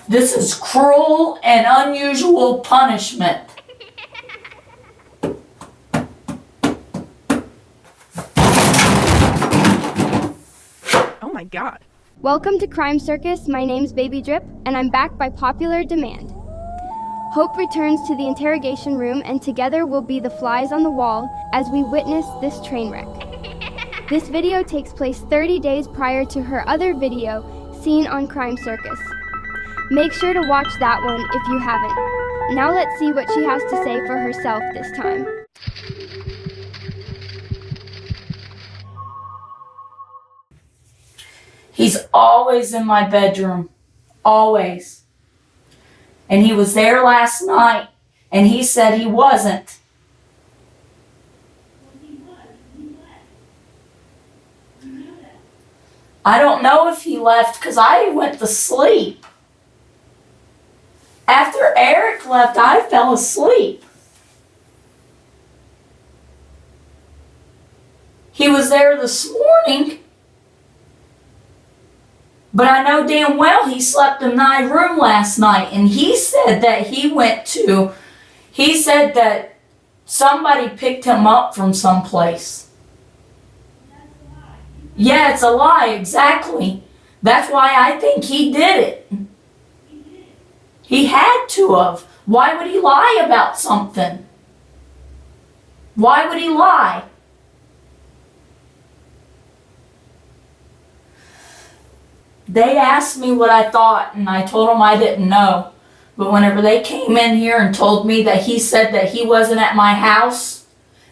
This is cruel and unusual punishment. Oh my God. Welcome to Crime Circus. My name's Baby Drip, and I'm back by popular demand. Hope returns to the interrogation room, and together we'll be the flies on the wall as we witness this train wreck. This video takes place 30 days prior to her other video seen on CrimeCircus. Make sure to watch that one if you haven't. Now let's see what she has to say for herself this time. He's always in my bedroom. Always. And he was there last night, and he said he wasn't. I don't know if he left because I went to sleep. After Eric left, I fell asleep. He was there this morning, but I know damn well he slept in my room last night, and he said that he said that somebody picked him up from someplace. Yeah, it's a lie, exactly. That's why I think he did it. He had to have. Why would he lie about something? Why would he lie? They asked me what I thought, and I told them I didn't know. But whenever they came in here and told me that he said that he wasn't at my house,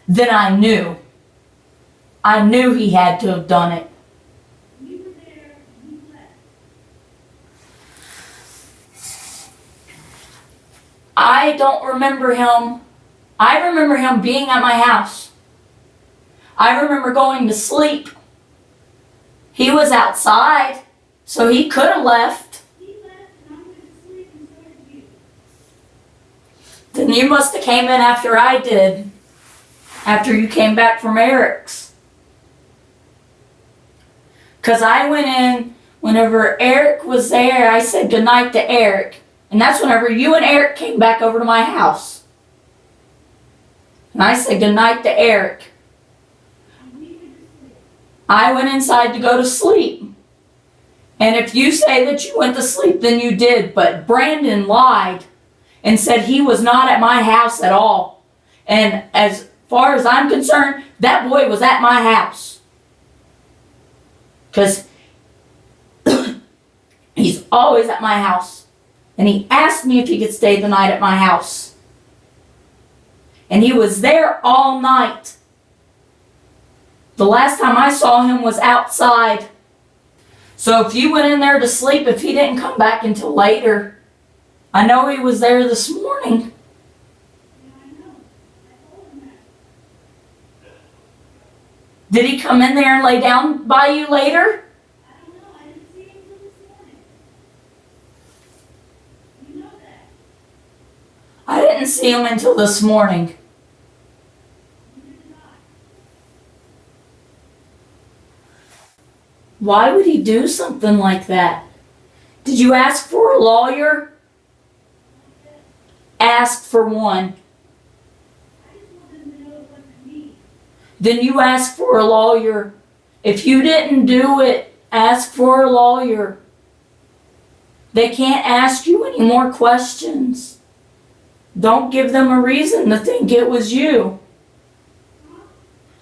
then I knew. I knew he had to have done it. You were there, you left. I don't remember him. I remember him being at my house. I remember going to sleep. He was outside, so he could have left. He left and I went to sleep and so did you. Then you must have came in after I did. After you came back from Eric's. Because I went in, whenever Eric was there, I said goodnight to Eric. And that's whenever you and Eric came back over to my house. And I said goodnight to Eric. And we went to sleep. I went inside to go to sleep. And if you say that you went to sleep, then you did. But Brandon lied and said he was not at my house at all. And as far as I'm concerned, that boy was at my house. Because he's always at my house. And he asked me if he could stay the night at my house. And he was there all night. The last time I saw him was outside. So if you went in there to sleep, if he didn't come back until later, I know he was there this morning. Yeah, I know. I told him that. Did he come in there and lay down by you later? I don't know. I didn't see him till this morning. You know that. I didn't see him until this morning. Neither did I. Why would he do something like that? Did you ask for a lawyer? Ask for one. I just want them to know it wasn't me. Then you ask for a lawyer. If you didn't do it, ask for a lawyer. They can't ask you any more questions. Don't give them a reason to think it was you.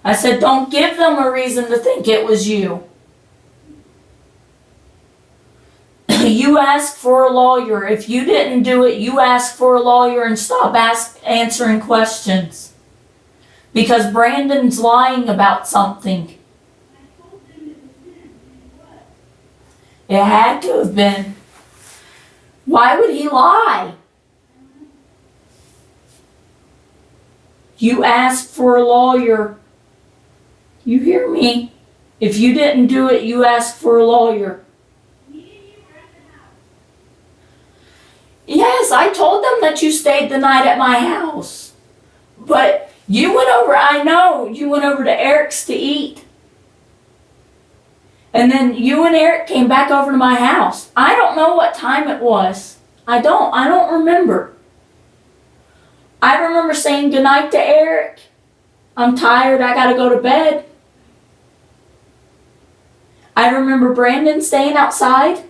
I said, don't give them a reason to think it was you. You ask for a lawyer. If you didn't do it, you ask for a lawyer and stop answering questions. Because Brandon's lying about something. I told them it was him, and it was. It had to have been. Why would he lie? You asked for a lawyer. You hear me? If you didn't do it, you asked for a lawyer. Me and you were at the house. Yes, I told them that you stayed the night at my house. But you went over, I know, you went over to Eric's to eat. And then you and Eric came back over to my house. I don't know what time it was. I don't remember. I remember saying goodnight to Eric. I'm tired, I gotta go to bed. I remember Brandon staying outside.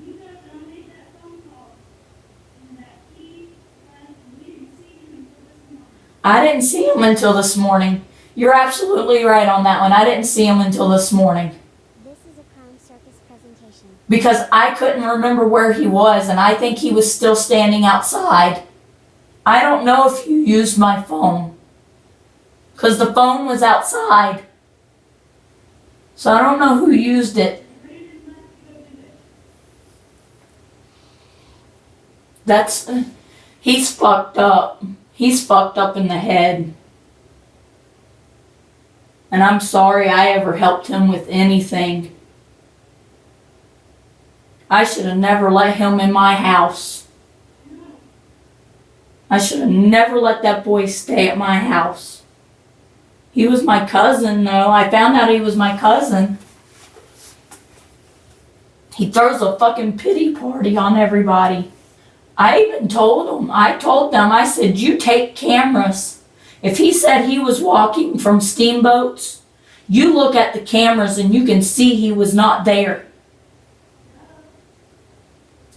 You guys don't make that phone call. And that he left, we didn't see him until this morning. I didn't see him until this morning. You're absolutely right on that one. I didn't see him until this morning. This is a CrimeCircus presentation. Because I couldn't remember where he was, and I think he was still standing outside. I don't know if you used my phone. Because the phone was outside. So I don't know who used it. Brandon left to go do it. He's fucked up. He's fucked up in the head. And I'm sorry I ever helped him with anything. I should have never let him in my house. I should have never let that boy stay at my house. He was my cousin, though. I found out he was my cousin. He throws a fucking pity party on everybody. I even told him, I said, you take cameras. If he said he was walking from steamboats, you look at the cameras and you can see he was not there.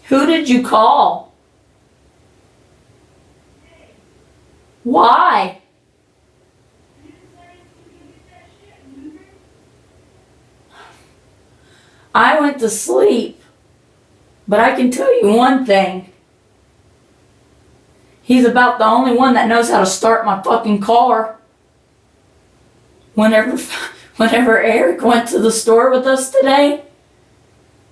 Who did you call? Why? You decided to go get that shit, remember? I went to sleep. But I can tell you one thing. He's about the only one that knows how to start my fucking car. Whenever Eric went to the store with us today,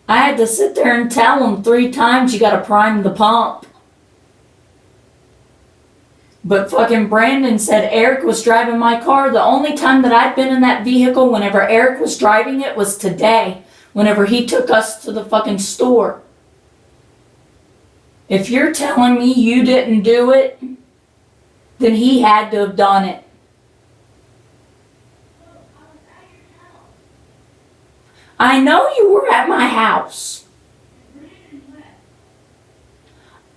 I had to sit there and tell him 3 times you gotta prime the pump. But fucking Brandon said Eric was driving my car. The only time that I've been in that vehicle whenever Eric was driving it was today. Whenever he took us to the fucking store. If you're telling me you didn't do it, then he had to have done it. I know you were at my house.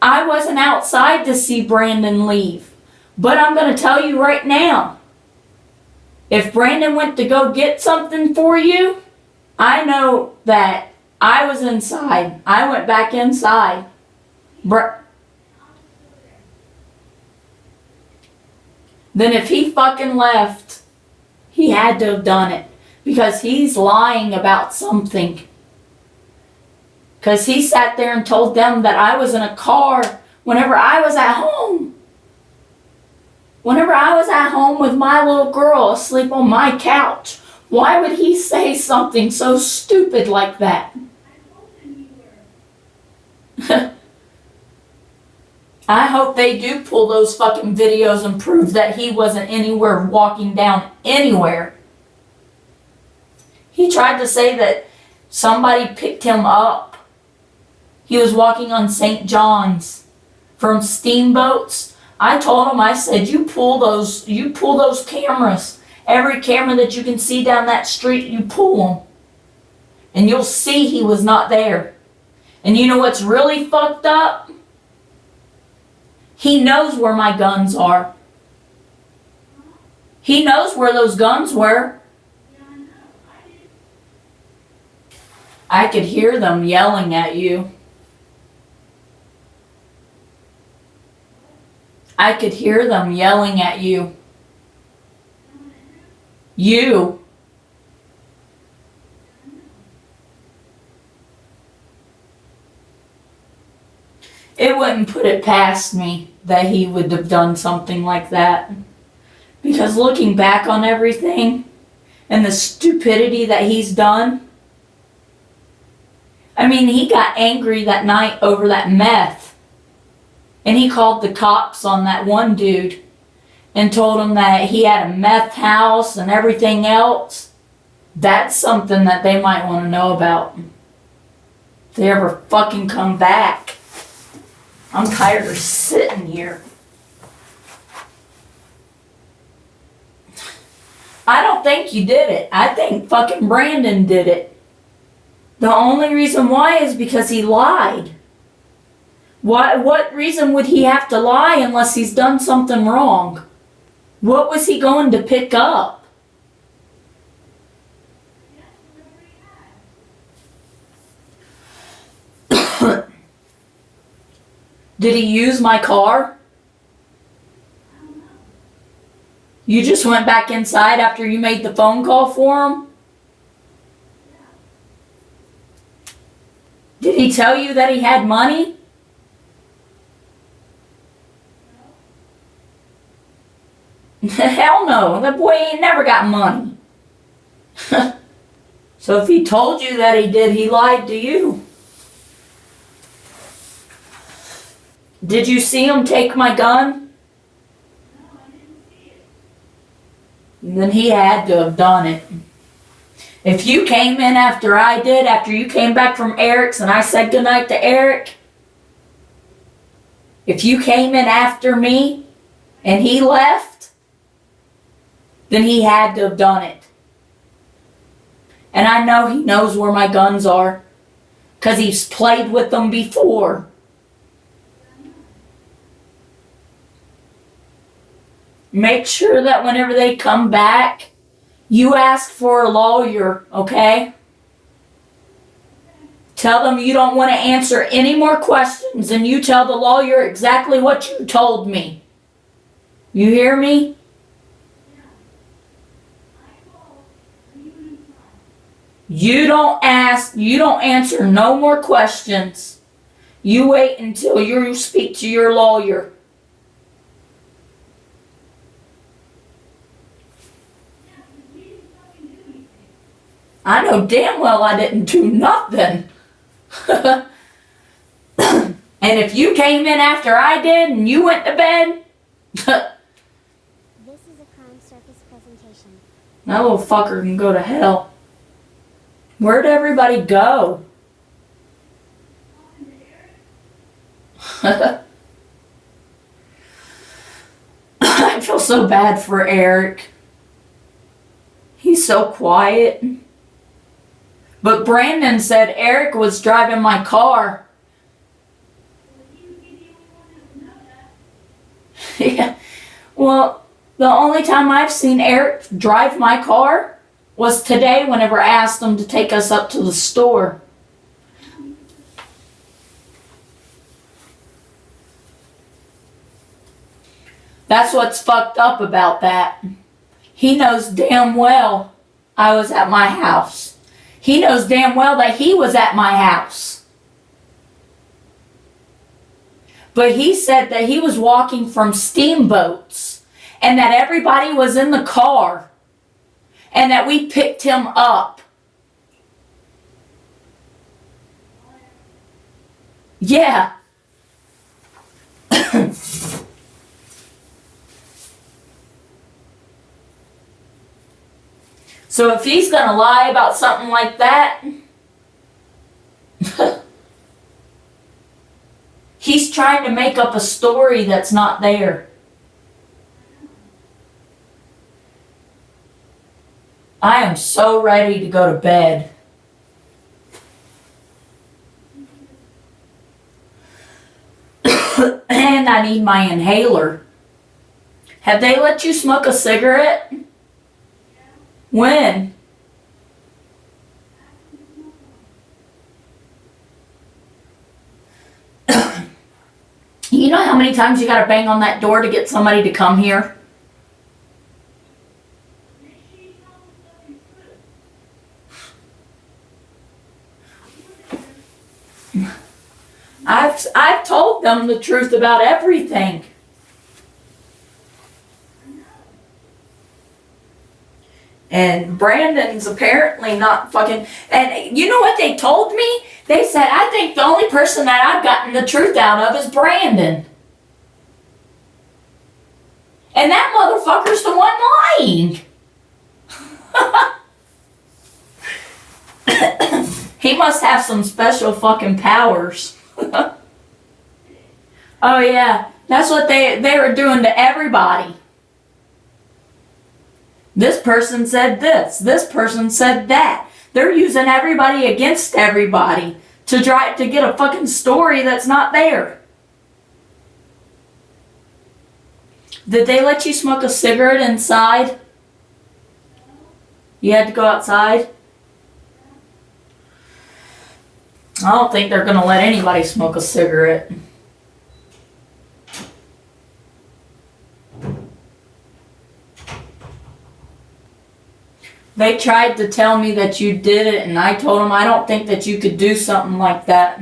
I wasn't outside to see Brandon leave. But I'm going to tell you right now. If Brandon went to go get something for you, I know that I was inside. I went back inside. Then if he fucking left, he had to have done it. Because he's lying about something. Because he sat there and told them that I was in a car whenever I was at home. Whenever I was at home with my little girl asleep on my couch. Why would he say something so stupid like that? I told him you were. I hope they do pull those fucking videos and prove that he wasn't anywhere walking down anywhere. He tried to say that somebody picked him up. He was walking on St. John's from steamboats. I told him, I said, you pull those cameras. Every camera that you can see down that street, you pull them. And you'll see he was not there. And you know what's really fucked up? He knows where my guns are. He knows where those guns were. I could hear them yelling at you. I could hear them yelling at you. You. It wouldn't put it past me that he would have done something like that. Because looking back on everything and the stupidity that he's done, I mean, he got angry that night over that meth. And he called the cops on that one dude and told him that he had a meth house and everything else. That's something that they might want to know about. If they ever fucking come back. I'm tired of sitting here. I don't think you did it. I think fucking Brandon did it. The only reason why is because he lied. What reason would he have to lie unless he's done something wrong? What was he going to pick up? Did he use my car? You just went back inside after you made the phone call for him? Did he tell you that he had money? Hell no, that boy ain't never got money. So if he told you that he did, he lied to you. Did you see him take my gun? Then he had to have done it. If you came in after I did, after you came back from Eric's and I said goodnight to Eric, if you came in after me and he left, then he had to have done it. And I know he knows where my guns are, because he's played with them before. Make sure that whenever they come back, you ask for a lawyer, okay? Tell them you don't want to answer any more questions, and you tell the lawyer exactly what you told me. You hear me? You don't answer no more questions. You wait until you speak to your lawyer. I know damn well I didn't do nothing. And if you came in after I did and you went to bed, This is a Crime Circus presentation. that little fucker can go to hell. Where'd everybody go? I feel so bad for Eric. He's so quiet. But Brandon said Eric was driving my car. Yeah. Well, the only time I've seen Eric drive my car was today whenever I asked him to take us up to the store. That's what's fucked up about that. He knows damn well I was at my house. He knows damn well that he was at my house. But he said that he was walking from steamboats and that everybody was in the car and that we picked him up. Yeah. So if he's gonna lie about something like that, he's trying to make up a story that's not there. I am so ready to go to bed. And I need my inhaler. Have they let you smoke a cigarette? When? You know how many times you gotta bang on that door to get somebody to come here? I've told them the truth about everything. And Brandon's apparently not fucking... And you know what they told me? They said, I think the only person that I've gotten the truth out of is Brandon. And that motherfucker's the one lying. He must have some special fucking powers. Oh yeah, that's what they were doing to everybody. This person said this. This person said that. They're using everybody against everybody to try to get a fucking story that's not there. Did they let you smoke a cigarette inside? You had to go outside? I don't think they're gonna let anybody smoke a cigarette. They tried to tell me that you did it, and I told them I don't think that you could do something like that.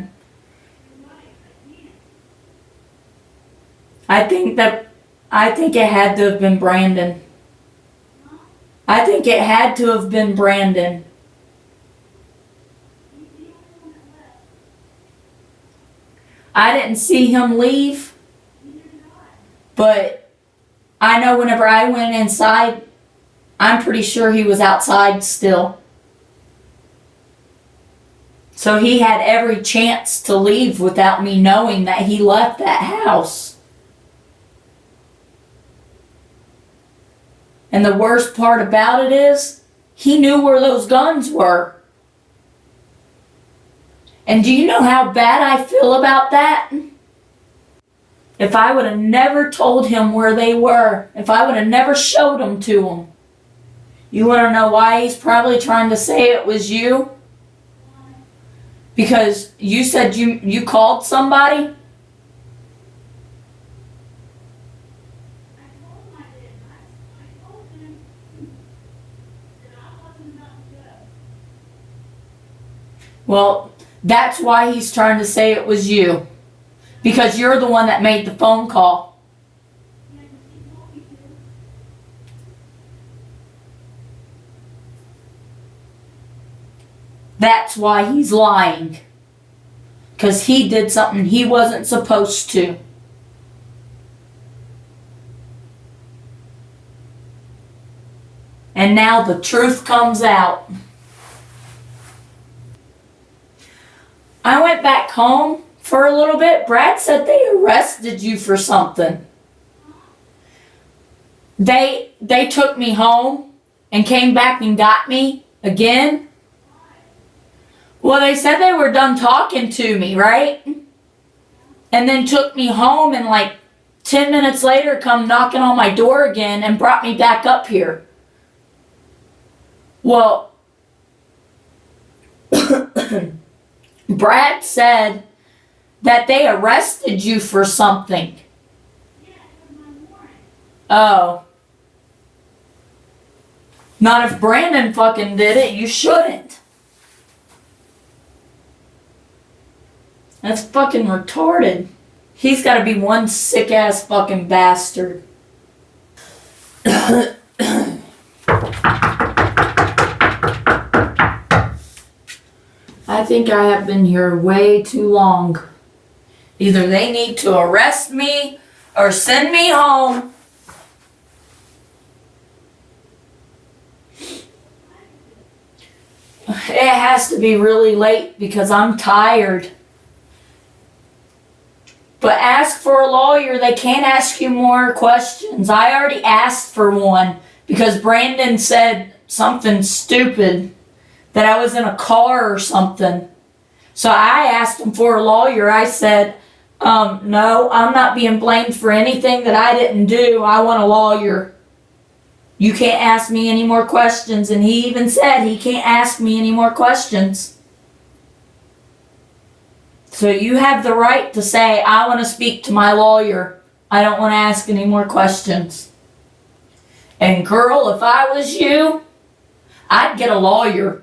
I think it had to have been Brandon. I think it had to have been Brandon. I didn't see him leave, but I know whenever I went inside, I'm pretty sure he was outside still. So he had every chance to leave without me knowing that he left that house. And the worst part about it is, he knew where those guns were. And do you know how bad I feel about that? If I would have never told him where they were, if I would have never showed them to him, you want to know why he's probably trying to say it was you? Because you said you called somebody? Well, that's why he's trying to say it was you. Because you're the one that made the phone call. That's why he's lying. Because he did something he wasn't supposed to. And now the truth comes out. I went back home for a little bit. Brad said they arrested you for something. They took me home and came back and got me again. Well, they said they were done talking to me, right? And then took me home and like 10 minutes later come knocking on my door again and brought me back up here. Well, Brad said that they arrested you for something. Oh. Not if Brandon fucking did it, you shouldn't. That's fucking retarded. He's gotta be one sick ass fucking bastard. I think I have been here way too long. Either they need to arrest me or send me home. It has to be really late because I'm tired. But ask for a lawyer. They can't ask you more questions. I already asked for one because Brandon said something stupid. That I was in a car or something. So I asked him for a lawyer. I said, no, I'm not being blamed for anything that I didn't do. I want a lawyer. You can't ask me any more questions. And he even said he can't ask me any more questions. So you have the right to say, I want to speak to my lawyer. I don't want to ask any more questions. And girl, if I was you, I'd get a lawyer.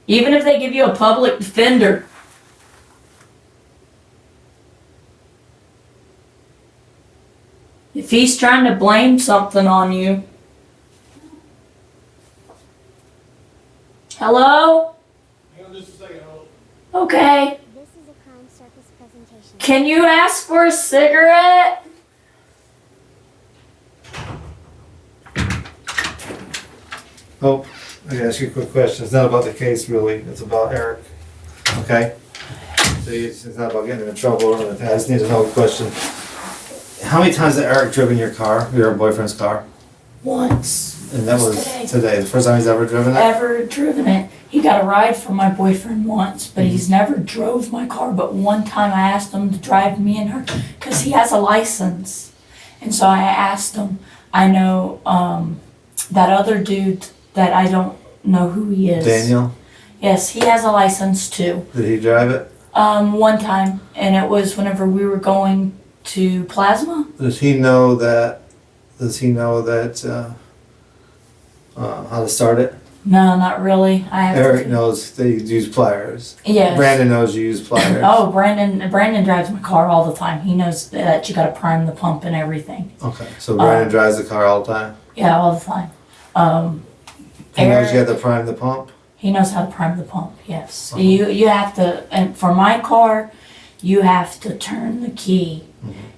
Even if they give you a public defender. If he's trying to blame something on you. Hello? Hang on just a second, hold. Okay. This is a Crime Circus presentation. Can you ask for a cigarette? Oh, I gotta ask you a quick question. It's not about the case really, it's about Eric. Okay? So it's not about getting him in trouble or anything. I just need to know a question. How many times has Eric driven your car, your boyfriend's car? And that was Today. today, the first time he's ever driven it? Ever driven it. He got a ride from my boyfriend once, but he's never drove my car. But one time I asked him to drive me and her, because he has a license. And so I asked him, I know that other dude that I don't know who he is. Daniel, Yes, he has a license too. did he drive it? One time, and it was whenever we were going to Plasma. Does he know that, how to start it? No, not really. I have Eric to, knows that you use pliers. Yes. Brandon knows you use pliers. Oh, Brandon drives my car all the time. He knows that you gotta prime the pump and everything. Okay, so Brandon drives the car all the time? Yeah, all the time. He knows you Eric- have to prime the pump? He knows how to prime the pump, yes. You have to, and for my car, you have to turn the key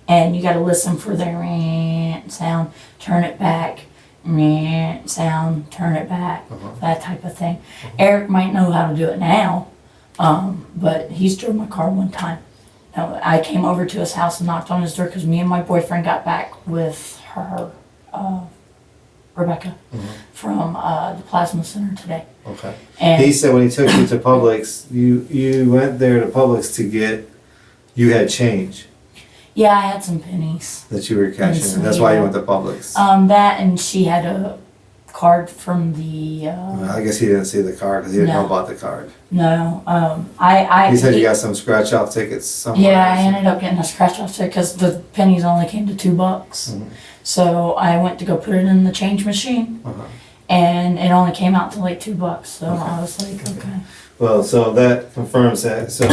and you gotta listen for the rant sound, turn it back, rant sound, turn it back, that type of thing. Eric might know how to do it now, but he's drove my car one time. Now, I came over to his house and knocked on his door because me and my boyfriend got back with her, Rebecca, from the plasma center today. Okay. And He said when he took you to Publix, you went there to Publix to get, you had change yeah, I had some pennies. that you were cashing. Yes, And that's why you yeah. went to Publix. That and she had a card from the, I guess he didn't see the card because he didn't know No. about the card. no, I. He said you got some scratch off tickets somewhere. Yeah, I ended up getting a scratch off ticket because the pennies only came to $2. So I went to go put it in the change machine and it only came out to like $2. So I was like, okay. Well, so that confirms that. So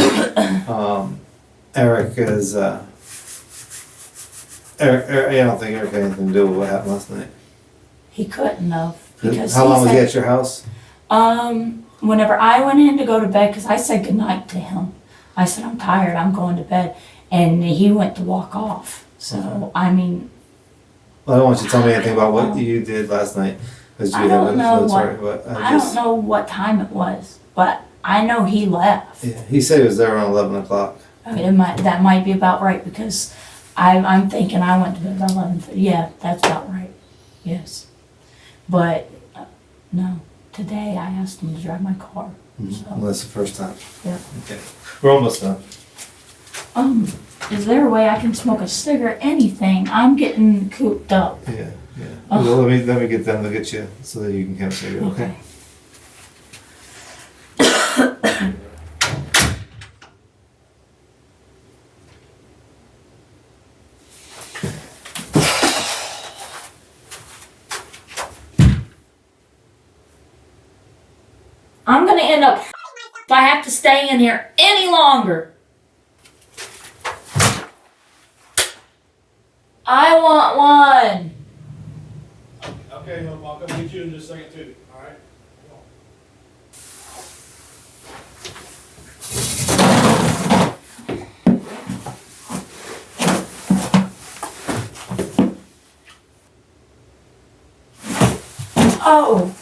Eric is. Eric, I don't think Eric had anything to do with what happened last night. He couldn't have. Because How long was he said- at your house? Whenever I went in to go to bed, because I said goodnight to him, I said, I'm tired, I'm going to bed. And he went to walk off. So, I mean, Well, I don't want you to tell me anything about what you did last night. Because you I have don't a know military, but I don't know what time it was, but I know he left. Yeah, he said he was there around 11 o'clock. I mean, that might be about right because I'm thinking I went to bed at 11:30. Yeah, that's about right. Yes. But, no, today I asked him to drive my car. So, Well, that's the first time. yeah. Okay. We're almost done. Is there a way I can smoke a cigarette? Anything? I'm getting cooped up. Yeah, yeah. Oh. Well, let me get them to get you so that you can have a cigarette, okay? I'm gonna end up if I have to stay in here any longer. I want one. Okay, I'll come get you in just a second too, alright? Oh.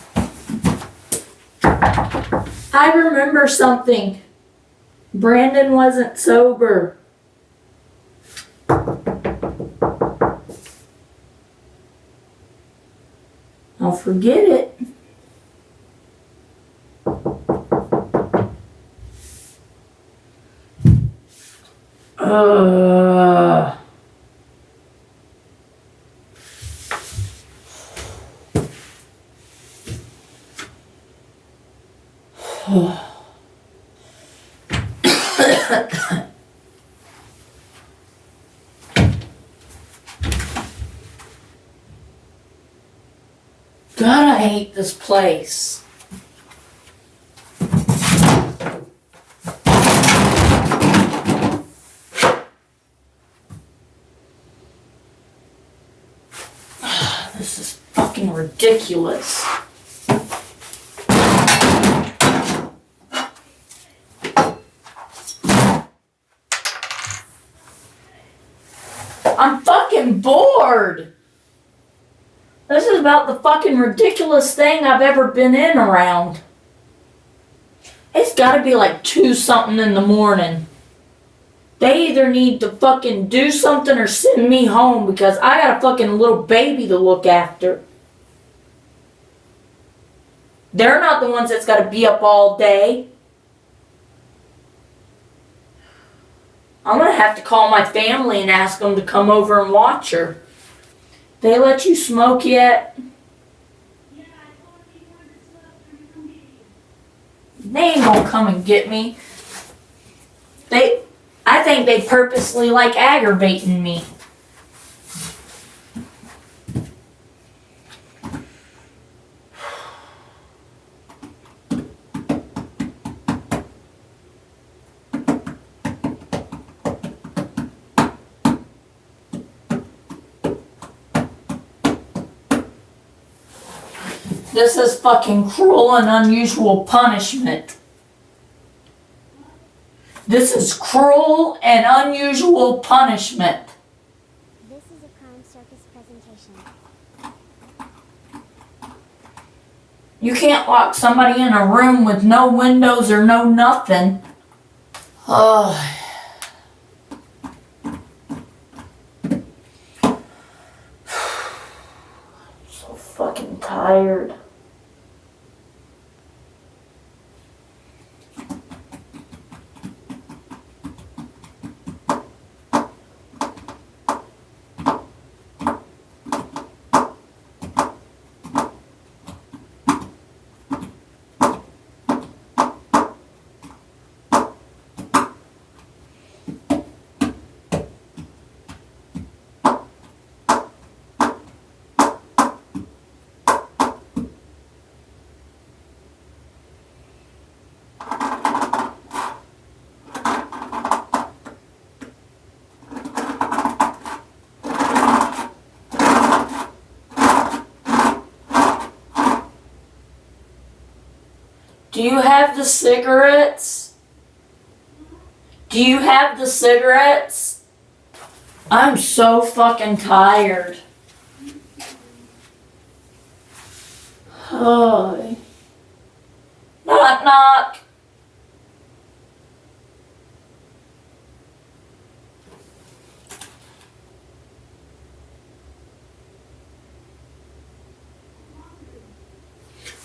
I remember something. Brandon wasn't sober. I'll forget it. Uh. God, I hate this place. This is fucking ridiculous. I'm fucking bored. This is about the fucking ridiculous thing I've ever been in around. It's gotta be like 2 something in the morning. They either need to fucking do something or send me home because I got a fucking little baby to look after. They're not the ones that's got to be up all day. I'm going to have to call my family and ask them to come over and watch her. They let you smoke yet? Yeah, I told him he wanted to smoke, they're gonna come get you. They ain't gonna come and get me. I think they purposely like aggravating me. This is fucking cruel and unusual punishment. This is cruel and unusual punishment. This is a Crime Circus presentation. You can't lock somebody in a room with no windows or no nothing. Oh. I'm so fucking tired. Do you have the cigarettes? Do you have the cigarettes? I'm so fucking tired. Oh. Knock, knock.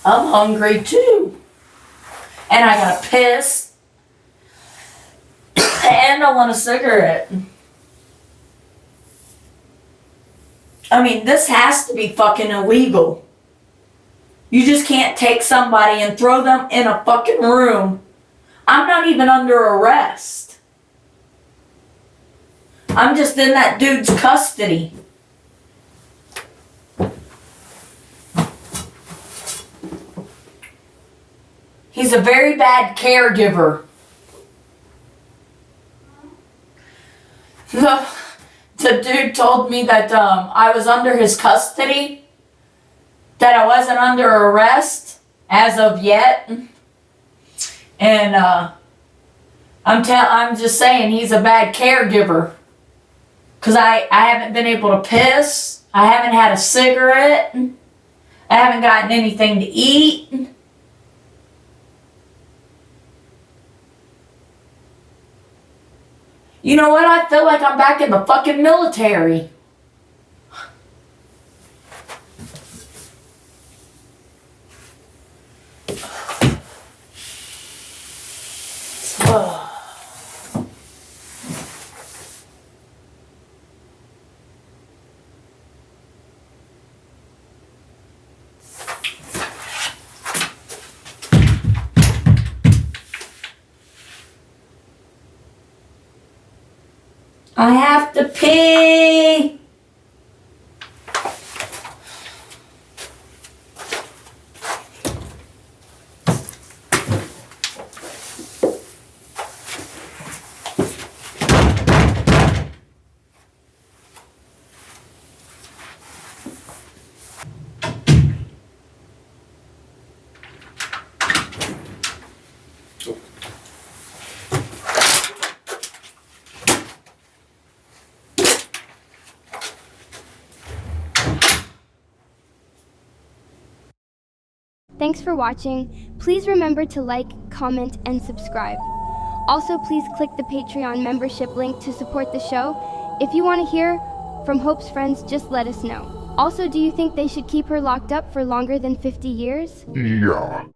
I'm hungry too. And I gotta piss. And I want a cigarette. I mean, this has to be fucking illegal. You just can't take somebody and throw them in a fucking room. I'm not even under arrest. I'm just in that dude's custody. He's a very bad caregiver. The dude told me that I was under his custody, that I wasn't under arrest as of yet, and I'm just saying he's a bad caregiver, cause I haven't been able to piss, I haven't had a cigarette, I haven't gotten anything to eat. You know what? I feel like I'm back in the fucking military. I have to pee. Thanks for watching. Please remember to like, comment, and subscribe. Also, please click the Patreon membership link to support the show. If you want to hear from Hope's friends, just let us know. Also, do you think they should keep her locked up for longer than 50 years? Yeah.